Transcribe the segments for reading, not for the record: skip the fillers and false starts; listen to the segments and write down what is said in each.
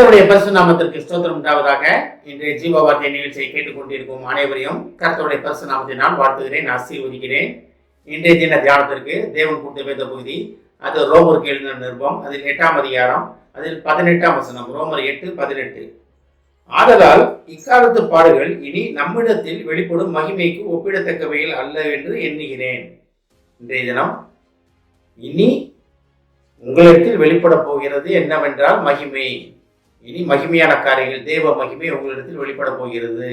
கர்த்தருடைய பரிசுத்த நாமத்திற்கு ஸ்தோத்திரம் உண்டாவதாக. இன்றைய ஜீவ வார்த்தை நிகழ்ச்சியை கேட்டுக்கொண்டிருக்கும் அனைவரையும் கர்த்தருடைய பரிசுத்த நாமத்தை நான் வாழ்த்துகிறேன், ஆசீர்வதிக்கிறேன். இன்றைய தின தியானத்திற்கு தேவன் கொடுத்த வேத பகுதி, அது ரோமருக்கு எழுதின நிருபம், அதில் 8ஆம் அதிகாரம், அதில் 18ஆம் வசனம். ரோமர் 8:18. ஆதலால் இக்காலத்து பாடுகள் இனி நம்மிடத்தில் வெளிப்படும் மகிமைக்கு ஒப்பிடத்தக்கவையில் அல்ல என்று எண்ணுகிறேன். இன்றைய தினம் இனி உங்களிடத்தில் வெளிப்பட போகிறது என்னவென்றால் மகிமை. இனி மகிமையான காரியங்கள், தேவ மகிமை உங்களிடத்தில் வெளிப்பட போகிறது.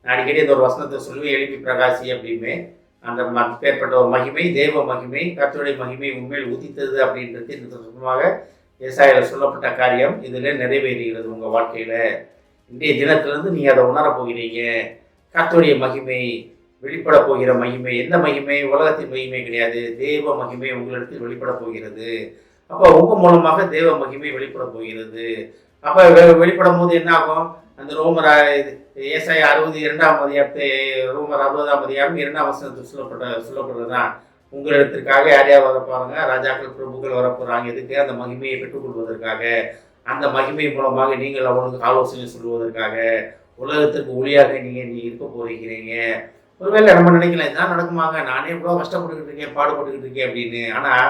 நான் அடிக்கடி இந்த ஒரு வசனத்தை சொல்லுவேன், எழுப்பி பிரகாசி அப்படின்னு. அந்த பேர்பட்ட ஒரு மகிமை, தேவ மகிமை, கர்த்தருடைய மகிமை உண்மையில் உதித்தது அப்படின்றது சுத்தமாக ஏசாயால சொல்லப்பட்ட காரியம் இதில் நிறைவேறுகிறது உங்கள் வாழ்க்கையில். இன்றைய தினத்திலிருந்து நீங்கள் அதை உணரப் போகிறீங்க. கர்த்தருடைய மகிமை வெளிப்பட போகிற மகிமை. எந்த மகிமை? உலகத்தின் மகிமை கிடையாது, தேவ மகிமை உங்களிடத்தில் வெளிப்பட போகிறது. அப்போ உங்கள் மூலமாக தேவ மகிமை வெளிப்பட போகிறது. அப்போ வெளிப்படும் போது என்ன ஆகும்? அந்த ரோமர் ஏசாயா 62ஆம் அதிகாரத்தை, ரோமர் 60ஆம் அதிகாரம் 2ஆம் வசனத்தில் சொல்லப்படுறதுதான். உங்களிடத்திற்காக யார் யார் வரப்போறாங்க? ராஜாக்கள், பிரபுக்கள் வரப்போறாங்க. எதுக்கு? அந்த மகிமையை பெற்றுக்கொள்வதற்காக. அந்த மகிமை மூலமாக நீங்கள் அவனுக்கு ஆலோசனை சொல்வதற்காக, உலகத்திற்கு ஒளியாக நீ இருக்க போகிறீங்க. ஒருவேளை நம்ம நினைக்கலாம், இதுதான் நடக்குமாங்க, நானே இவ்வளோ கஷ்டப்பட்டுக்கிட்டு இருக்கேன், பாடுபட்டுக்கிட்டு இருக்கேன் அப்படின்னு. ஆனால்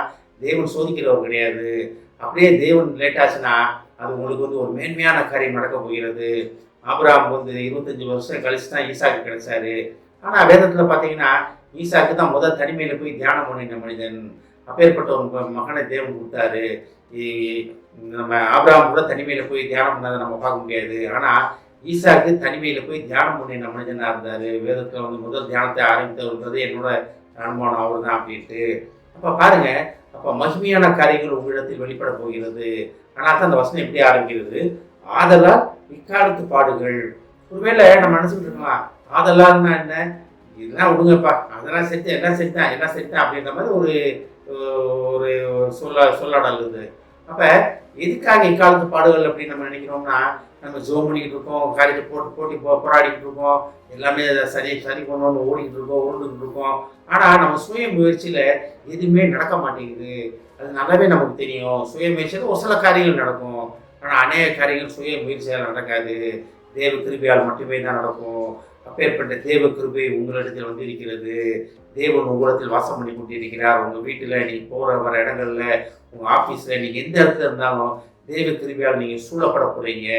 தேவன் சோதிக்கிறவர் கிடையாது. அப்படியே தேவன் லேட்டாச்சுன்னா அது உங்களுக்கு ஒரு மேன்மையான காரியம் நடக்க போகிறது. ஆபிரகாம் 25 வருஷம் கழிச்சு தான் ஈசாக்கு கிடைச்சாரு. ஆனால் வேதத்தில் பார்த்தீங்கன்னா ஈசாக்கு தான் முதல் தனிமையில் போய் தியானம் பண்ணின மனிதன். அப்பேற்பட்ட ஒரு மகனை தேவன் கொடுத்தாரு. நம்ம ஆபிரகாம் கூட தனிமையில் போய் தியானம் பண்ணாதை நம்ம பார்க்க முடியாது. ஆனால் ஈசாக்கு தனிமையில் போய் தியானம் பண்ணின மனிதனாக இருந்தார். வேதத்தில் முதல் தியானத்தை ஆரம்பித்தவர்ன்றது என்னோட அனுமானம் அவர் தான் அப்படின்ட்டு. அப்போ பாருங்க, அப்போ மகிமையான காரியங்கள் உங்களிடத்தில் வெளிப்பட போகிறது. ஆனால் தான் அந்த வசனம் எப்படி ஆரம்பிக்கிறது? ஆதலால் இக்காலத்து பாடுகள். ஒருவேளை நம்ம நினச்சிட்டு இருக்கலாம், ஆதலால்னா என்ன? இதெல்லாம் விடுங்கப்பா, அதெல்லாம் செத்து எல்லாம் செத்தான் அப்படின்ற மாதிரி ஒரு சொல்லாடல் இது. அப்போ எதுக்காக இக்காலத்து பாடுகள் அப்படின்னு நம்ம நினைக்கிறோம்னா, நம்ம ஜோம் பண்ணிக்கிட்டு இருக்கோம், காரியத்தை போட்டி போராடிக்கிட்டு இருக்கோம், எல்லாமே சரி பண்ணணும்னு உருண்டுக்கிட்டு இருக்கோம். ஆனால் நம்ம சுய முயற்சியில் எதுவுமே நடக்க மாட்டேங்குது. அது நல்லாவே நமக்கு தெரியும். சுய முயற்சியில் ஒரு சில காரியங்கள் நடக்கும், ஆனால் அநேக காரியங்கள் சுய முயற்சியால் நடக்காது. தேவ கிருபையால் மட்டுமே தான் நடக்கும். அப்பேற்பட்ட தேவ கிருபை உங்களிடத்தில் இருக்கிறது. தேவன் உங்களிடத்தில் வாசம் பண்ணி கொண்டிருக்கிறார். உங்கள் வீட்டில் நீங்கள் போகிற வர இடங்களில், உங்கள் ஆஃபீஸில், நீங்கள் எந்த இடத்துல இருந்தாலும் தேவ கிருபையால் நீங்கள் சூழப்பட போகிறீங்க.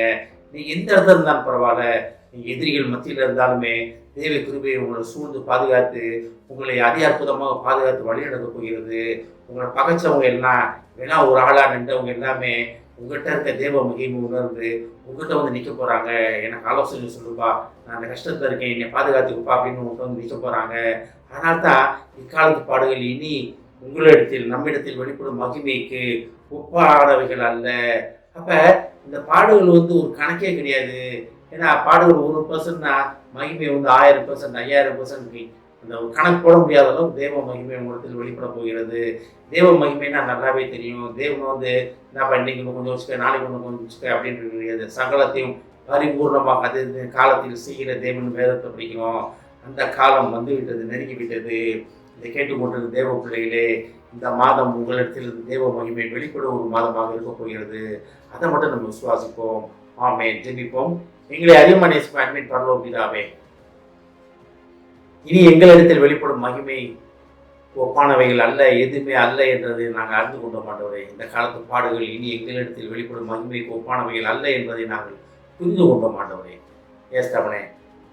நீங்கள் எந்த இடத்துல இருந்தாலும் பரவாயில்ல, நீங்கள் எதிரிகள் மத்தியில் இருந்தாலுமே தேவ கிருபையை உங்களை சூழ்ந்து பாதுகாத்து உங்களை அதி அற்புதமாக பாதுகாத்து வழிநடக்க போகிறது. உங்களை பகைச்சவங்க எல்லாம் வேணா ஒரு ஆளாக நின்றவங்க எல்லாமே உங்கள்கிட்ட இருக்க தேவ மகிமை உணர்ந்து உங்கள்கிட்ட நிற்க போகிறாங்க. எனக்கு ஆலோசனை சொல்லுப்பா, நான் அந்த கஷ்டத்தில் இருக்கேன், என்னை பாதுகாத்துக்குப்பா அப்படின்னு உங்கள்கிட்ட நிற்க போகிறாங்க. அதனால தான் இக்காலத்து பாடுகள் இனி உங்களிடத்தில் நம்மிடத்தில் வெளிப்படும் மகிமைக்கு ஒப்பானவைகள் அல்ல. அப்போ இந்த பாடுகள் ஒரு கணக்கே கிடையாது. ஏன்னா பாடுகள் 1%னா மகிமை 1000%, 5000%. அந்த கணக்கு போட முடியாத அளவுக்கு தேவ மகிமை உங்களிடத்தில் வெளிப்பட போகிறது. தேவ மகிமைன்னா நல்லாவே தெரியும். தேவன் என்னப்பா இன்னைக்கு கொஞ்சம் வச்சுக்க, நாளைக்கு கொஞ்சம் வச்சுக்க அப்படின்றது கிடையாது. சகலத்தையும் பரிபூர்ணமாக அது காலத்தில் செய்கிற தேவன் வேதத்தை படிக்கணும். அந்த காலம் வந்துவிட்டது, நெருங்கிவிட்டது. இதை கேட்டுக்கொண்டிருந்த தேவ பிள்ளைகளே, இந்த மாதம் உங்களிடத்தில் தேவ மகிமை வெளிப்பட ஒரு மாதமாக இருக்க போகிறது. அதை மட்டும் நம்ம விசுவாசிப்போம். ஆமென். ஜெபிப்போம். எங்களை அதிகமாக நேசிக்கும் அன்பின் பரலோக பிதாவே, இனி எங்களிடத்தில் வெளிப்படும் மகிமை ஒப்பானவைகள் அல்ல, எதுவுமே அல்ல என்றதை நாங்கள் அறிந்து கொண்ட மாட்டோரே. இந்த காலத்து பாடுகள் இனி எங்களிடத்தில் வெளிப்படும் மகிமைக்கு ஒப்பானவைகள் அல்ல என்பதை நாங்கள் புரிந்து கொண்ட மாட்டோரே. ஏஸ்தவனே,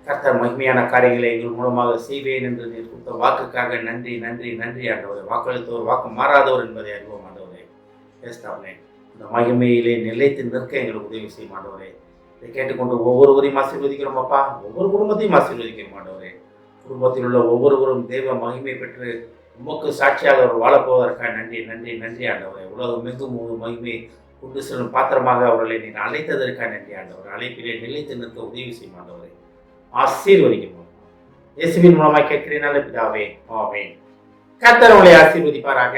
கர்த்தர் மகிமையான காரியங்களை எங்கள் மூலமாக செய்வேன் என்று நீர் கொடுத்த வாக்குக்காக நன்றி நன்றி நன்றி ஆண்டவரே. வாக்களித்தவர் வாக்கு மாறாதவர் என்பதை அறிவோம் ஆண்டவரே. ஏஸ்தவனே, இந்த மகிமையிலே நிலைத்து நிற்க எங்களுக்கு உதவி செய்ய மாட்டவரே. இதை கேட்டுக்கொண்டு ஒவ்வொருவரையும் ஆசீர்வதிக்கிறோம் அப்பா. ஒவ்வொரு குடும்பத்தையும் ஆசீர்வதிக்க மாட்டவரே. குடும்பத்தில் உள்ள ஒவ்வொருவரும் தேவ மகிமை பெற்று உமக்கு சாட்சியாக அவர் வாழப்போவதற்காக நன்றி நன்றி நன்றி ஆண்டவரே. உலகம் மிகவும் மகிமை கொண்டு செல்லும் பாத்திரமாக அவர்களை நீங்கள் அழைத்ததற்காக நன்றி ஆண்டவர். அழைப்பிலே நிலைத்து நிற்க உதவி செய்ய மாட்டவரே. ஆசீர்வதிக்கணும். இயேசுவின் மூலமாக கேட்கிறேன் நல்ல பிதாவே. ஆமென். கர்த்தர் உங்களை ஆசீர்வதிப்பாராக.